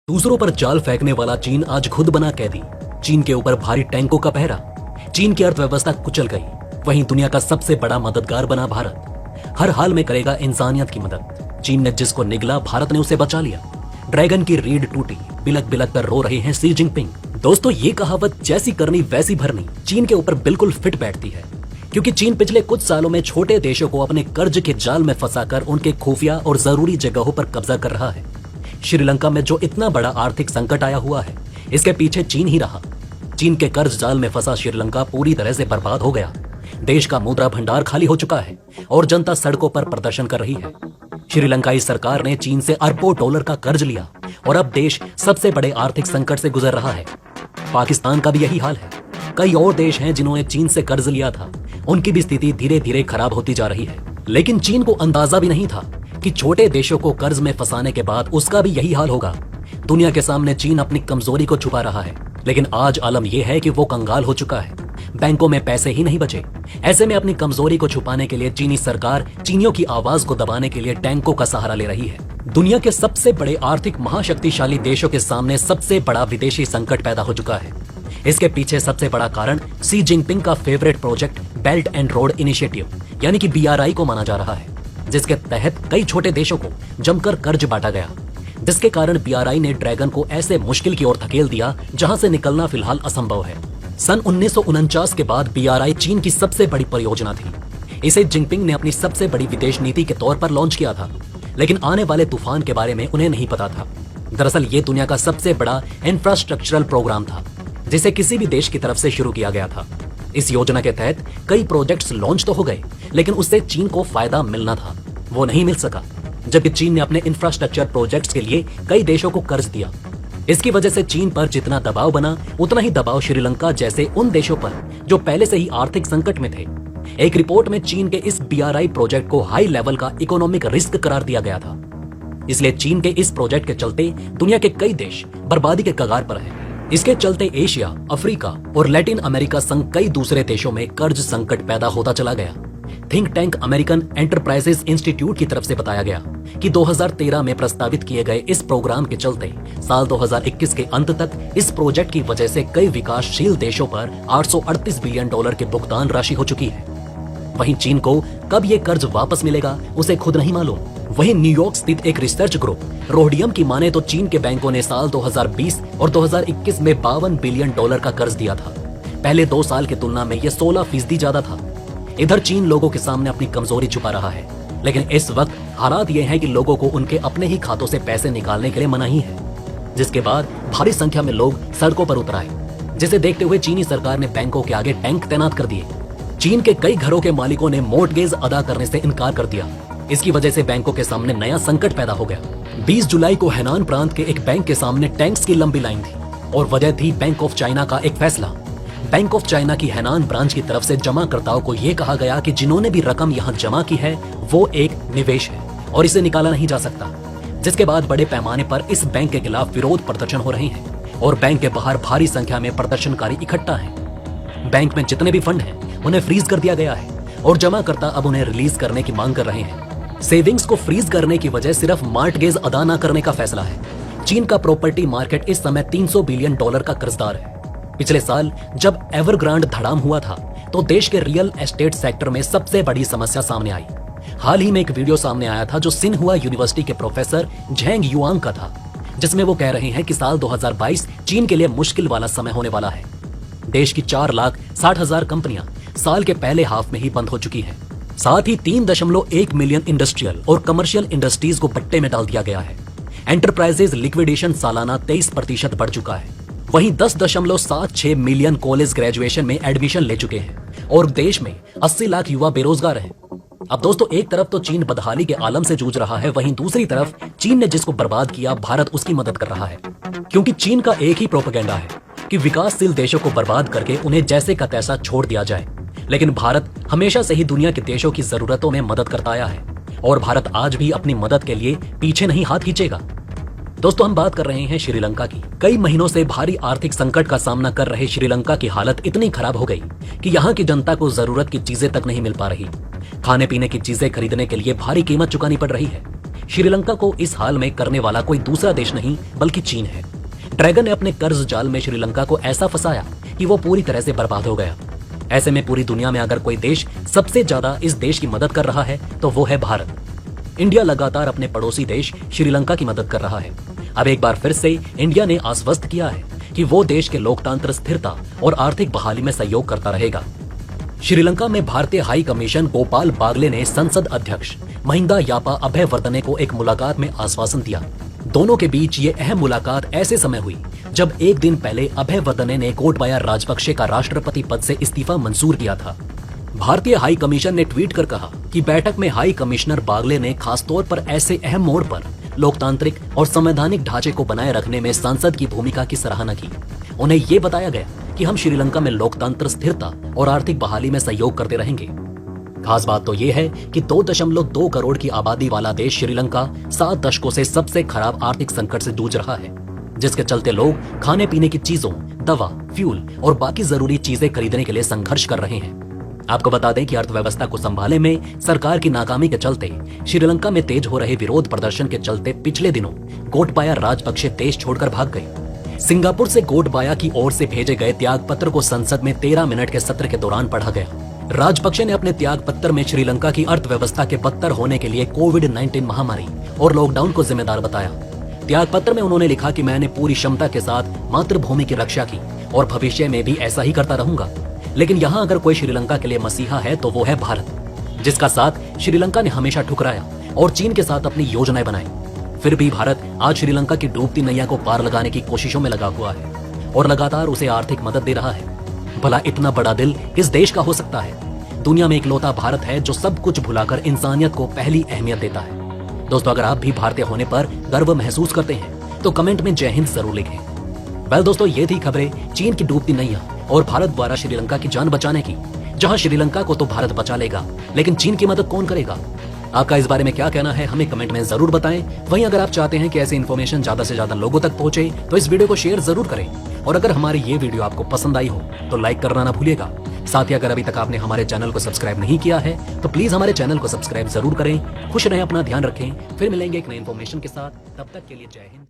दूसरों पर जाल फेंकने वाला चीन आज खुद बना कैदी। चीन के ऊपर भारी टैंकों का पहरा। चीन की अर्थव्यवस्था कुचल गई। वहीं दुनिया का सबसे बड़ा मददगार बना भारत। हर हाल में करेगा इंसानियत की मदद। चीन ने जिसको निगला, भारत ने उसे बचा लिया। ड्रैगन की रीढ़ टूटी, बिलक बिलक कर रो रहे हैं शी जिनपिंग। दोस्तों, ये कहावत जैसी करनी वैसी भरनी चीन के ऊपर बिल्कुल फिट बैठती है, क्योंकि चीन पिछले कुछ सालों में छोटे देशों को अपने कर्ज के जाल में फंसाकर उनके खुफिया और जरूरी जगहों पर कब्जा कर रहा है। श्रीलंका में जो इतना बड़ा आर्थिक संकट आया हुआ है, इसके पीछे चीन ही रहा। चीन के कर्ज जाल में फंसा श्रीलंका पूरी तरह से बर्बाद हो गया। देश का मुद्रा भंडार खाली हो चुका है और जनता सड़कों पर प्रदर्शन कर रही है। श्रीलंकाई सरकार ने चीन से अरबों डॉलर का कर्ज लिया और अब देश सबसे बड़े आर्थिक संकट से गुजर रहा है। पाकिस्तान का भी यही हाल है। कई और देश हैं जिन्होंने चीन से कर्ज लिया था, उनकी भी स्थिति धीरे धीरे खराब होती जा रही है। लेकिन चीन को अंदाजा भी नहीं था कि छोटे देशों को कर्ज में फंसाने के बाद उसका भी यही हाल होगा। दुनिया के सामने चीन अपनी कमजोरी को छुपा रहा है, लेकिन आज आलम यह है कि वो कंगाल हो चुका है। बैंकों में पैसे ही नहीं बचे। ऐसे में अपनी कमजोरी को छुपाने के लिए चीनी सरकार चीनियों की आवाज को दबाने के लिए टैंकों का सहारा ले रही है। दुनिया के सबसे बड़े आर्थिक महाशक्तिशाली देशों के सामने सबसे बड़ा विदेशी संकट पैदा हो चुका है। इसके पीछे सबसे बड़ा कारण शी जिनपिंग का favourite project belt and road initiative यानी कि BRI को माना जा रहा है, जिसके तहत कई छोटे देशों को जमकर कर्ज बांटा गया, जिसके कारण BRI ने ड्रैगन को ऐसे मुश्किल की ओर धकेल दिया जहां से निकलना फिलहाल असंभव है। सन 1949 के बाद BRI चीन की सबसे बड़ी परियोजना थी। इसे जिनपिंग ने अपनी सबसे बड़ी विदेश नीति के तौर पर लॉन्च किया था, लेकिन आने वाले तूफान के बारे में उन्हें नहीं पता था। दरअसल ये दुनिया का सबसे बड़ा इंफ्रास्ट्रक्चरल प्रोग्राम था, जिसे किसी भी देश की तरफ से शुरू किया गया था। इस योजना के तहत कई प्रोजेक्ट्स लॉन्च तो हो गए, लेकिन उससे चीन को फायदा मिलना था, वो नहीं मिल सका। जबकि चीन ने अपने इंफ्रास्ट्रक्चर प्रोजेक्ट्स के लिए कई देशों को कर्ज दिया। इसकी वजह से चीन पर जितना दबाव बना, उतना ही दबाव श्रीलंका जैसे उन देशों पर जो पहले से ही आर्थिक संकट में थे। एक रिपोर्ट में चीन के इस BRI प्रोजेक्ट को हाई लेवल का इकोनॉमिक रिस्क करार दिया गया था। इसलिए चीन के इस प्रोजेक्ट के चलते दुनिया के कई देश बर्बादी के कगार पर हैं। इसके चलते एशिया, अफ्रीका और लैटिन अमेरिका संग कई दूसरे देशों में कर्ज संकट पैदा होता चला गया। Think tank American enterprises institute की तरफ से बताया गया कि 2013 में प्रस्तावित किए गए इस प्रोग्राम के चलते साल 2021 के अंत तक इस प्रोजेक्ट की वजह से कई विकासशील देशों पर 838 बिलियन डॉलर के भुगतान राशि हो चुकी है। वहीं चीन को कब ये कर्ज वापस मिलेगा, उसे खुद नहीं मालूम। वहीं न्यूयॉर्क स्थित एक रिसर्च ग्रुप रोहडियम की माने तो चीन के बैंकों ने साल 2020 और 2021 में 52 बिलियन डॉलर का कर्ज दिया था। पहले 2 साल की तुलना में यह 16% ज्यादा था। इधर चीन लोगों के सामने अपनी कमजोरी छुपा रहा है, लेकिन इस वक्त हालात ये हैं कि लोगों को उनके अपने ही खातों से पैसे निकालने के लिए मनाही है, जिसके बाद भारी संख्या में लोग सड़कों पर उतर आए, जिसे देखते हुए चीनी सरकार ने बैंकों के आगे टैंक तैनात कर दिए। चीन के कई घरों के मालिकों ने मोर्टगेज अदा करने से इनकार कर दिया। इसकी वजह से बैंकों के सामने नया संकट पैदा हो गया। 20 जुलाई को हैनान प्रांत के एक बैंक के सामने टैंक्स की लंबी लाइन थी और वजह थी बैंक ऑफ चाइना का एक फैसला। बैंक ऑफ चाइना की हैनान ब्रांच की तरफ से जमाकर्ताओं को यह कहा गया कि जिन्होंने भी रकम यहाँ जमा की है वो एक निवेश है और इसे निकाला नहीं जा सकता। जिसके बाद बड़े पैमाने पर इस बैंक के खिलाफ विरोध प्रदर्शन हो रहे हैं और बैंक के बाहर भारी संख्या में प्रदर्शनकारी इकट्ठा हैं। बैंक में जितने भी फंड हैं उन्हें फ्रीज कर दिया गया है और जमाकर्ता अब उन्हें रिलीज करने की मांग कर रहे हैं। सेविंग्स को फ्रीज करने की वजह सिर्फ मॉर्टगेज अदा न करने का फैसला है। चीन का प्रॉपर्टी मार्केट इस समय 300 बिलियन डॉलर का कर्जदार है। पिछले साल जब एवरग्रांड धड़ाम हुआ था तो देश के रियल एस्टेट सेक्टर में सबसे बड़ी समस्या सामने आई। हाल ही में एक वीडियो सामने आया था जो सिन्हुआ यूनिवर्सिटी के प्रोफेसर झेंग युआंग का था, जिसमें वो कह रहे हैं कि साल 2022 चीन के लिए मुश्किल वाला समय होने वाला है। देश की 4,60,000 कंपनियां साल के पहले हाफ में ही बंद हो चुकी हैं। साथ ही 3.1 मिलियन इंडस्ट्रियल और कमर्शियल इंडस्ट्रीज को पट्टे में डाल दिया गया है। एंटरप्राइजेज लिक्विडेशन सालाना 23% बढ़ चुका है। वहीं 10.76 मिलियन कॉलेज ग्रेजुएशन में एडमिशन ले चुके हैं और देश में 80 लाख युवा बेरोजगार हैं। अब दोस्तों, एक तरफ तो चीन बदहाली के आलम से जूझ रहा है, वहीं दूसरी तरफ चीन ने जिसको बर्बाद किया भारत उसकी मदद कर रहा है, क्योंकि चीन का एक ही प्रोपेगेंडा है कि विकासशील देशों को बर्बाद करके उन्हें जैसे का तैसा छोड़ दिया जाए। लेकिन भारत हमेशा से ही दुनिया के देशों की जरूरतों में मदद करता आया है और भारत आज भी अपनी मदद के लिए पीछे नहीं हाथ खींचेगा। दोस्तों, हम बात कर रहे हैं श्रीलंका की। कई महीनों से भारी आर्थिक संकट का सामना कर रहे श्रीलंका की हालत इतनी खराब हो गई कि यहाँ की जनता को जरूरत की चीजें तक नहीं मिल पा रही। खाने पीने की चीजें खरीदने के लिए भारी कीमत चुकानी पड़ रही है। श्रीलंका को इस हाल में करने वाला कोई दूसरा देश नहीं बल्कि चीन है। ड्रैगन ने अपने कर्ज जाल में श्रीलंका को ऐसा फंसाया कि वो पूरी तरह से बर्बाद हो गया। ऐसे में पूरी दुनिया में अगर कोई देश सबसे ज्यादा इस देश की मदद कर रहा है तो वो है भारत। इंडिया लगातार अपने पड़ोसी देश श्रीलंका की मदद कर रहा है। अब एक बार फिर से इंडिया ने आश्वस्त किया है कि वो देश के लोकतंत्र, स्थिरता और आर्थिक बहाली में सहयोग करता रहेगा। श्रीलंका में भारतीय हाई कमीशन गोपाल बागले ने संसद अध्यक्ष महिंदा यापा अभयवर्धने को एक मुलाकात में आश्वासन दिया। दोनों के बीच ये अहम मुलाकात ऐसे समय हुई जब एक दिन पहले अभयवर्धने ने गोटबाया राजपक्षे का राष्ट्रपति पद से इस्तीफा मंजूर किया था। भारतीय हाई कमीशन ने ट्वीट कर कहा कि बैठक में हाई कमिश्नर बागले ने खासतौर पर ऐसे अहम मोड़ पर लोकतांत्रिक और संवैधानिक ढांचे को बनाए रखने में सांसद की भूमिका की सराहना की। उन्हें ये बताया गया कि हम श्रीलंका में लोकतंत्र, स्थिरता और आर्थिक बहाली में सहयोग करते रहेंगे। खास बात तो ये है कि 2.2 करोड़ की आबादी वाला देश श्रीलंका 7 दशकों से सबसे खराब आर्थिक संकट से जूझ रहा है, जिसके चलते लोग खाने पीने की चीजों, दवा, फ्यूल और बाकी जरूरी चीजें खरीदने के लिए संघर्ष कर रहे हैं। आपको बता दें कि अर्थव्यवस्था को संभालने में सरकार की नाकामी के चलते श्रीलंका में तेज हो रहे विरोध प्रदर्शन के चलते पिछले दिनों गोटबाया राजपक्षे देश छोड़कर भाग गए। सिंगापुर से गोटबाया की ओर से भेजे गए त्याग पत्र को संसद में 13 मिनट के सत्र के दौरान पढ़ा गया। राजपक्षे ने अपने त्याग पत्र में श्रीलंका की अर्थव्यवस्था के बदतर होने के लिए कोविड-19 महामारी और लॉकडाउन को जिम्मेदार बताया। त्याग पत्र में उन्होंने लिखा कि मैंने पूरी क्षमता के साथ मातृभूमि की रक्षा की और भविष्य में भी ऐसा ही करता रहूंगा। लेकिन यहाँ अगर कोई श्रीलंका के लिए मसीहा है तो वो है भारत, जिसका साथ श्रीलंका ने हमेशा ठुकराया और चीन के साथ अपनी योजनाएं बनाई। फिर भी भारत आज श्रीलंका की डूबती नैया को पार लगाने की कोशिशों में लगा हुआ है और लगातार उसे आर्थिक मदद दे रहा है। भला इतना बड़ा दिल किस देश का हो सकता है? दुनिया में इकलौता भारत है जो सब कुछ भुलाकर इंसानियत को पहली अहमियत देता है। दोस्तों, अगर आप भी भारतीय होने पर गर्व महसूस करते हैं तो कमेंट में जय हिंद जरूर लिखें। वेल दोस्तों, ये थी खबरें चीन की डूबती नैया और भारत द्वारा श्रीलंका की जान बचाने की, जहां श्रीलंका को तो भारत बचा लेगा लेकिन चीन की मदद कौन करेगा? आपका इस बारे में क्या कहना है हमें कमेंट में जरूर बताएं। वहीं अगर आप चाहते हैं कि ऐसी इन्फॉर्मेशन ज्यादा से ज्यादा लोगों तक पहुंचे तो इस वीडियो को शेयर जरूर करें और अगर हमारी ये वीडियो आपको पसंद आई हो तो लाइक करना ना भूलिएगा। साथ ही अगर अभी तक आपने हमारे चैनल को सब्सक्राइब नहीं किया है तो प्लीज हमारे चैनल को सब्सक्राइब जरूर करें। खुश रहें, अपना ध्यान रखें। फिर मिलेंगे एक नई इन्फॉर्मेशन के साथ, तब तक के लिए जय हिंद।